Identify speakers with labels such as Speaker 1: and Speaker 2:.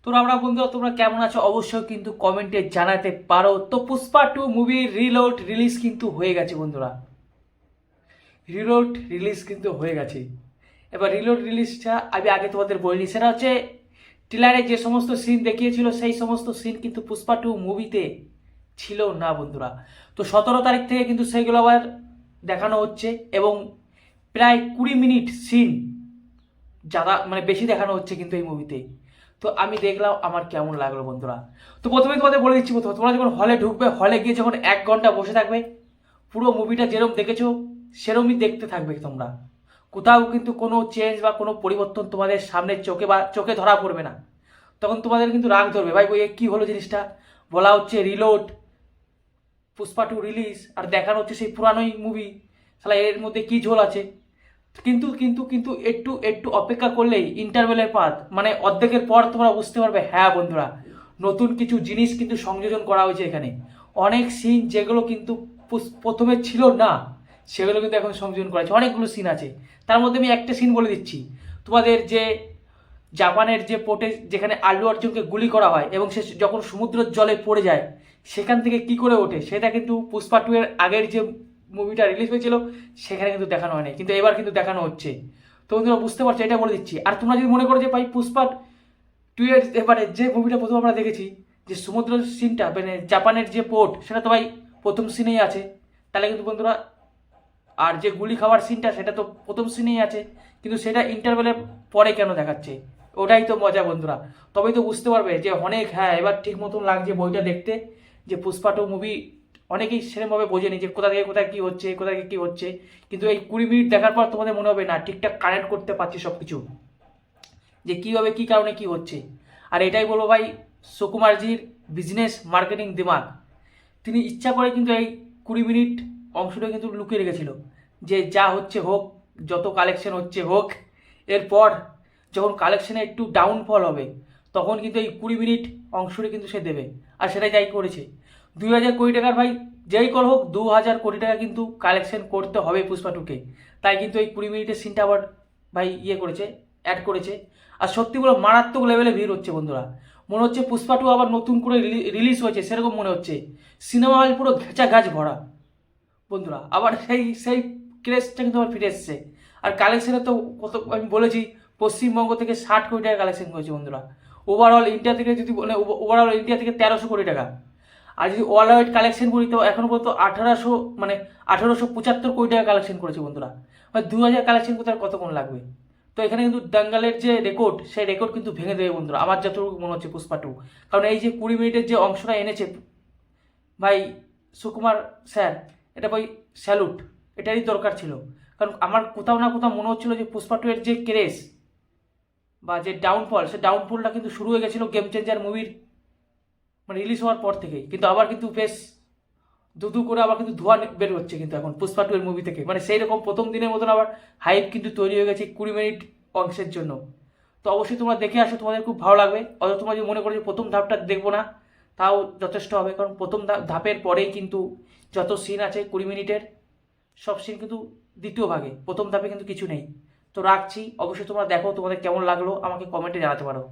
Speaker 1: তো আমরা বন্ধুরা তোমরা কেমন আছো অবশ্যই কিন্তু কমেন্টে জানাতে পারো। তো পুষ্পা 2 মুভির রিলোড রিলিজ কিন্তু হয়ে গেছে বন্ধুরা। রিলোড রিলিজ কিন্তু হয়ে গেছে। এবার রিলোড রিলিজটা আমি আগে তোমাদের বলিনি, সেটা হচ্ছে ট্রেলারে যে সমস্ত সিন দেখিয়েছিল সেই সমস্ত সিন কিন্তু পুষ্পা 2 মুভিতে ছিল না বন্ধুরা। তো 17 তারিখ থেকে কিন্তু সেইগুলো আবার দেখানো হচ্ছে এবং প্রায় 20 মিনিট সিন যারা মানে বেশি দেখানো হচ্ছে কিন্তু এই মুভিতে। তো আমি দেখলাম আমার কেমন লাগলো বন্ধুরা। তো প্রথমে তোমাদের বলে দিচ্ছি, প্রথমে তোমরা যখন হলে ঢুকবে, হলে গিয়ে যখন 1 ঘন্টা বসে থাকবে, পুরো মুভিটা যেরকম দেখেছো সেরকমই দেখতে থাকবে তোমরা। কোথাও কিন্তু কোনো চেঞ্জ বা কোনো পরিবর্তন তোমাদের সামনের চোখে বা চোখে ধরা পড়বে না। তখন তোমাদের কিন্তু রাগ ধরবে, ভাই বই কী হলো জিনিসটা, বলা হচ্ছে রিলোড, পুষ্পা 2 রিলিজ, আর দেখানো হচ্ছে সেই পুরানোই মুভি, তাহলে এর মধ্যে কি ঝোল আছে। কিন্তু কিন্তু কিন্তু একটু একটু অপেক্ষা করলেই ইন্টারভেলের পাত মানে অর্ধেকের পর তোমরা বুঝতে পারবে, হ্যাঁ বন্ধুরা নতুন কিছু জিনিস কিন্তু সংযোজন করা হয়েছে এখানে। অনেক সিন যেগুলো কিন্তু প্রথমে ছিল না সেগুলো কিন্তু এখন সংযোজন করা হয়েছে। অনেকগুলো সিন আছে, তার মধ্যে আমি একটা সিন বলে দিচ্ছি তোমাদের, যে জাপানের যে পোর্টে যেখানে আল্লু অর্জুনকে গুলি করা হয় এবং সে যখন সমুদ্রের জলে পড়ে যায় সেখান থেকে কি করে ওঠে, সেটা কিন্তু পুষ্পা 2 এর আগের যে মুভিটা রিলিজ হয়েছিল সেখানে কিন্তু দেখানো হয়নি, কিন্তু এবার কিন্তু দেখানো হচ্ছে। তো বন্ধুরা বুঝতে পারছো, এটা বলে দিচ্ছি। আর তোমরা যদি মনে করো যে ভাই পুষ্পা 2 এর এবারে যে মুভিটা প্রথম আমরা দেখেছি, যে সমুদ্র সিনটা মানে জাপানের যে পোর্ট, সেটা তো ভাই প্রথম সিনেই আছে, তাহলে কিন্তু বন্ধুরা আর যে গুলি খাওয়ার সিনটা সেটা তো প্রথম সিনেই আছে, কিন্তু সেটা ইন্টারভেলের পরে কেন দেখাচ্ছে? ওটাই তো মজা বন্ধুরা। তবেই তো বুঝতে পারবে যে অনেক, হ্যাঁ এবার ঠিক মতন লাগছে বইটা দেখতে, যে পুষ্পা 2 মুভি অনেকেই সেরকমভাবে বোঝেনি যে কোথা থেকে কোথায় কী হচ্ছে, কোথা থেকে কী হচ্ছে, কিন্তু এই 20 মিনিট দেখার পর তোমাদের মনে হবে না ঠিকঠাক কানেক্ট করতে পারছি সব কিছু, যে কীভাবে কী কারণে কী হচ্ছে। আর এটাই বলবো ভাই, সুকুমারজির বিজনেস মার্কেটিং দিমাগ, তিনি ইচ্ছা করে কিন্তু এই 20 মিনিট অংশটা কিন্তু লুকিয়ে রেখেছিল, যে যা হচ্ছে হোক, যত কালেকশন হচ্ছে হোক, এরপর যখন কালেকশনে একটু ডাউনফল হবে তখন কিন্তু এই 20 মিনিট অংশটা কিন্তু সে দেবে। আর সেটাই যাই করেছে। 2000 কোটি টাকার ভাই যেই কর হোক, 2000 কোটি টাকা কিন্তু কালেকশন করতে হবে পুষ্পা 2-কে। তাই কিন্তু এই 20 মিনিটের সিনটা আবার ভাই ইয়ে করেছে, অ্যাড করেছে। আর সত্যি বলো মারাত্মক লেভেলে ভিড় হচ্ছে বন্ধুরা। মনে হচ্ছে পুষ্পা 2 আবার নতুন করে রিলিজ হয়েছে সেরকম মনে হচ্ছে। সিনেমা হল পুরো ঘেঁচা গাছ ভরা বন্ধুরা। আবার সেই সেই ক্রেজটা কিন্তু আবার ফিরে এসছে। আর কালেকশনে তো কত আমি বলেছি, পশ্চিমবঙ্গ থেকে 60 কোটি টাকা কালেকশন করেছে বন্ধুরা। ওভারঅল ইন্ডিয়া থেকে যদি মানে ওভারঅল ইন্ডিয়া থেকে 1300 কোটি টাকা। আর যদি অল ওয়াইড কালেকশন করি তো এখনও পর্যন্ত 1875 কোটি টাকা কালেকশন করেছে বন্ধুরা। মানে 2000 কালেকশন করতে আর কতক্ষণ লাগবে? তো এখানে কিন্তু দাঙ্গালের যে রেকর্ড সেই রেকর্ড কিন্তু ভেঙে দেবে বন্ধুরা, আমার যতটুকু মনে হচ্ছে পুষ্পা 2। কারণ এই যে 20 মিনিটের যে অংশটা এনেছে ভাই সুকুমার স্যার, এটা ভাই স্যালুট, এটারই দরকার ছিল। কারণ আমার কোথাও না কোথাও মনে হচ্ছিল যে পুষ্পা 2 এর যে ক্রেজ বা যে ডাউনফল, সে ডাউনফলটা কিন্তু শুরু হয়ে গেছিলো গেম চেঞ্জার মুভির মানে রিলিজ হওয়ার পর থেকেই। কিন্তু আবার কিন্তু বেশ দু করে আবার কিন্তু ধোঁয়া বের হচ্ছে কিন্তু এখন পুষ্পা 2 এর মুভি থেকে, মানে সেই রকম প্রথম দিনের মতন আবার হাইপ কিন্তু তৈরি হয়ে গেছে 20 মিনিট অংশের জন্য। তো অবশ্যই তোমরা দেখে আসো, তোমাদের খুব ভালো লাগবে। অথবা তোমরা যদি মনে করো যে প্রথম ধাপটা দেখবো না, তাও যথেষ্ট হবে। কারণ প্রথম ধাপের পরেই কিন্তু যত সিন আছে 20 মিনিটের, সব সিন কিন্তু দ্বিতীয় ভাগে, প্রথম ধাপে কিন্তু কিছু নেই। তো রাখছি, অবশ্যই তোমরা দেখো তোমাদের কেমন লাগলো আমাকে কমেন্টে জানাতে পারো।